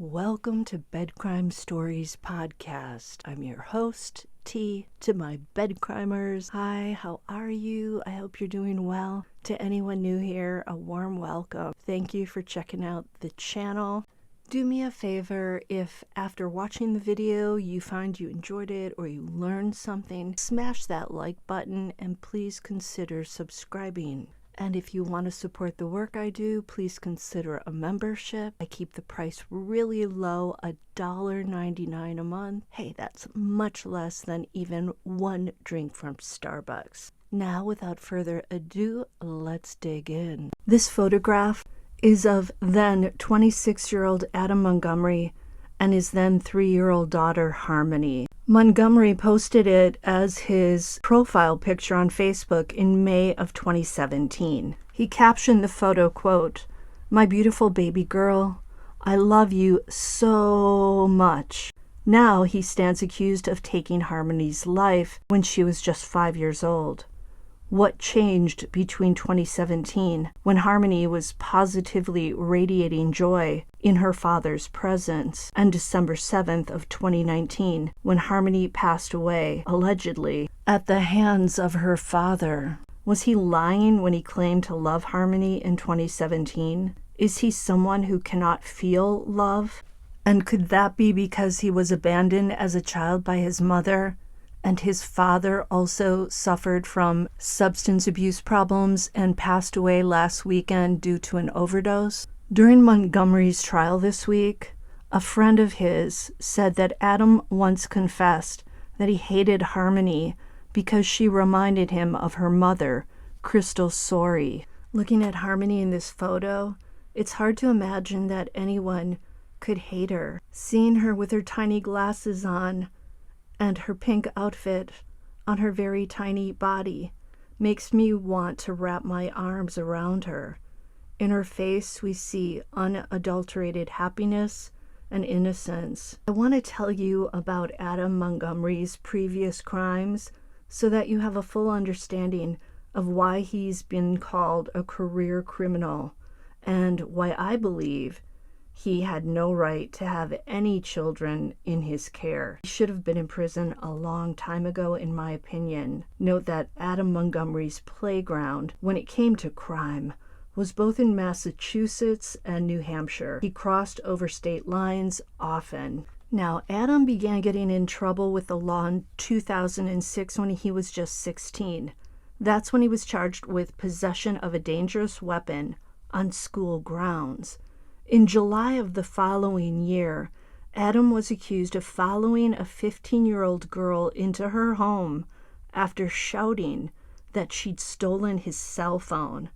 Welcome to Bed Crime Stories Podcast. I'm your host, T, to my bed crimers. Hi, how are you? I hope you're doing well. To anyone new here, a warm welcome. Thank you for checking out the channel. Do me a favor, if after watching the video you find you enjoyed it or you learned something, smash that like button and please consider subscribing. And if you want to support the work I do, please consider a membership. I keep the price really low, $1.99 a month. Hey, that's much less than even one drink from Starbucks. Now, without further ado, let's dig in. This photograph is of then 26-year-old Adam Montgomery and his then 3-year-old daughter, Harmony. Montgomery posted it as his profile picture on Facebook in May of 2017. He captioned the photo, quote, "My beautiful baby girl, I love you so much." Now he stands accused of taking Harmony's life when she was just 5 years old. What changed between 2017, when Harmony was positively radiating joy in her father's presence, and December 7th of 2019, when Harmony passed away, allegedly, at the hands of her father? Was he lying when he claimed to love Harmony in 2017? Is he someone who cannot feel love? And could that be because he was abandoned as a child by his mother? And his father also suffered from substance abuse problems and passed away last weekend due to an overdose? During Montgomery's trial this week, a friend of his said that Adam once confessed that he hated Harmony because she reminded him of her mother, Crystal Sorey. Looking at Harmony in this photo, it's hard to imagine that anyone could hate her. Seeing her with her tiny glasses on and her pink outfit on her very tiny body makes me want to wrap my arms around her. In her face, we see unadulterated happiness and innocence. I want to tell you about Adam Montgomery's previous crimes so that you have a full understanding of why he's been called a career criminal and why I believe he had no right to have any children in his care. He should have been in prison a long time ago, in my opinion. Note that Adam Montgomery's playground, when it came to crime, was both in Massachusetts and New Hampshire. He crossed over state lines often. Now, Adam began getting in trouble with the law in 2006 when he was just 16. That's when he was charged with possession of a dangerous weapon on school grounds. In July of the following year, Adam was accused of following a 15-year-old girl into her home after shouting that she'd stolen his cell phone.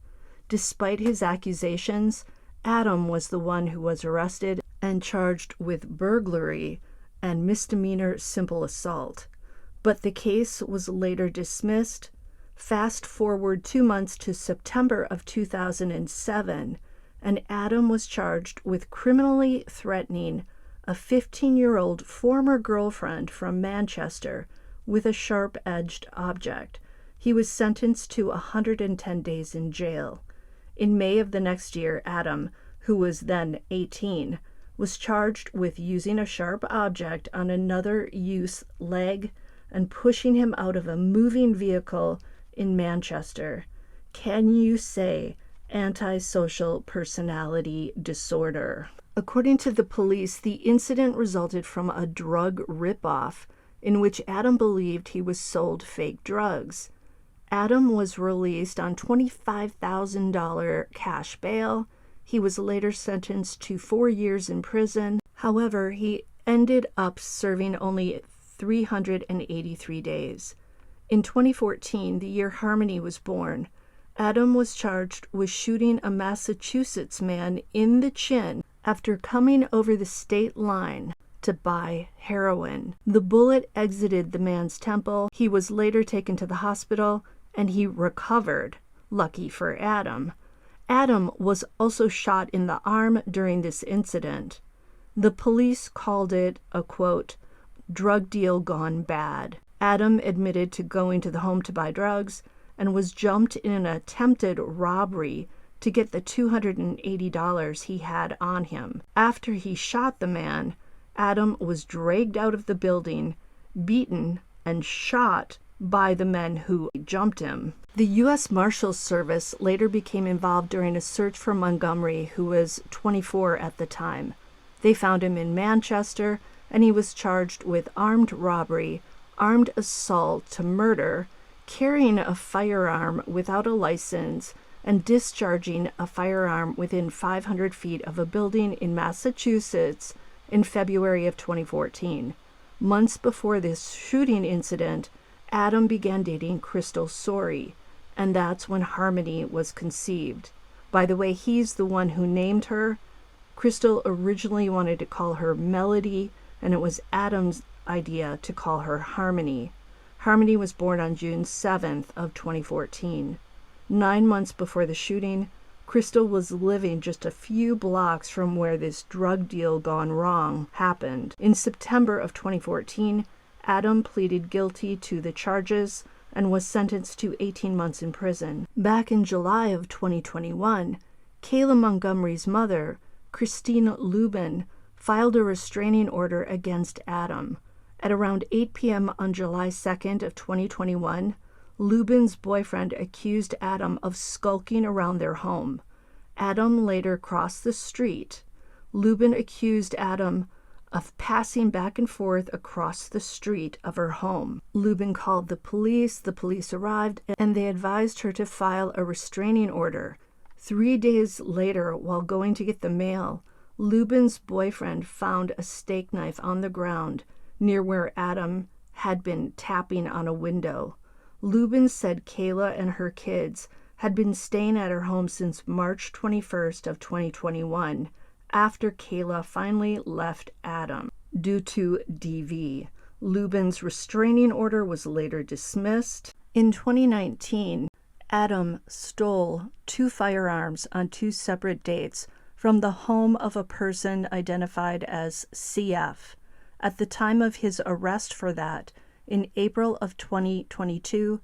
Despite his accusations, Adam was the one who was arrested and charged with burglary and misdemeanor simple assault. But the case was later dismissed. Fast forward 2 months to September of 2007, and Adam was charged with criminally threatening a 15-year-old former girlfriend from Manchester with a sharp-edged object. He was sentenced to 110 days in jail. In May of the next year, Adam, who was then 18, was charged with using a sharp object on another youth's leg and pushing him out of a moving vehicle in Manchester. Can you say antisocial personality disorder? According to the police, the incident resulted from a drug ripoff in which Adam believed he was sold fake drugs. Adam was released on $25,000 cash bail. He was later sentenced to 4 years in prison. However, he ended up serving only 383 days. In 2014, the year Harmony was born, Adam was charged with shooting a Massachusetts man in the chin after coming over the state line to buy heroin. The bullet exited the man's temple. He was later taken to the hospital and he recovered. Lucky for Adam. Adam was also shot in the arm during this incident. The police called it a, quote, drug deal gone bad. Adam admitted to going to the home to buy drugs and was jumped in an attempted robbery to get the $280 he had on him. After he shot the man, Adam was dragged out of the building, beaten, and shot by the men who jumped him. The U.S. Marshals Service later became involved during a search for Montgomery, who was 24 at the time. They found him in Manchester, and he was charged with armed robbery, armed assault to murder, carrying a firearm without a license, and discharging a firearm within 500 feet of a building in Massachusetts in February of 2014. Months before this shooting incident, Adam began dating Crystal Sorey, and that's when Harmony was conceived. By the way, he's the one who named her. Crystal originally wanted to call her Melody, and it was Adam's idea to call her Harmony. Harmony was born on June 7th of 2014. 9 months before the shooting, Crystal was living just a few blocks from where this drug deal gone wrong happened. In September of 2014, Adam pleaded guilty to the charges and was sentenced to 18 months in prison. Back in July of 2021, Kayla Montgomery's mother, Christine Lubin, filed a restraining order against Adam. At around 8 p.m. on July 2nd of 2021, Lubin's boyfriend accused Adam of skulking around their home. Adam later crossed the street. Lubin accused Adam of passing back and forth across the street of her home. Lubin called the police arrived, and they advised her to file a restraining order. 3 days later, while going to get the mail, Lubin's boyfriend found a steak knife on the ground near where Adam had been tapping on a window. Lubin said Kayla and her kids had been staying at her home since March 21st of 2021, after Kayla finally left Adam due to DV. Lubin's restraining order was later dismissed. In 2019, Adam stole 2 firearms on 2 separate dates from the home of a person identified as CF. At the time of his arrest for that, in April of 2022,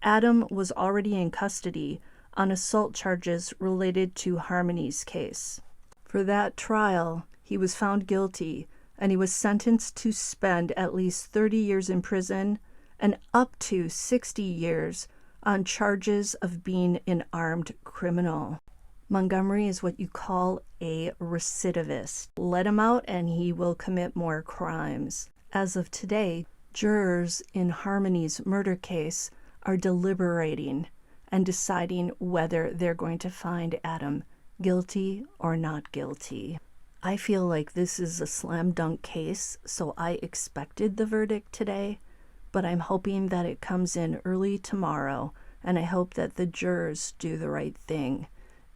Adam was already in custody on assault charges related to Harmony's case. For that trial, he was found guilty, and he was sentenced to spend at least 30 years in prison and up to 60 years on charges of being an armed criminal. Montgomery is what you call a recidivist. Let him out and he will commit more crimes. As of today, jurors in Harmony's murder case are deliberating and deciding whether they're going to find Adam guilty or not guilty. I feel like this is a slam dunk case, so I expected the verdict today, but I'm hoping that it comes in early tomorrow, and I hope that the jurors do the right thing.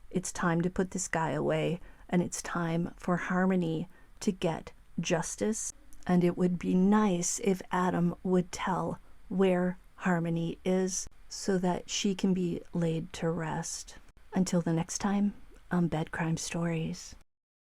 It's time to put this guy away, and it's time for Harmony to get justice, and it would be nice if Adam would tell where Harmony is so that she can be laid to rest. Until the next time, on Bed Crime Stories.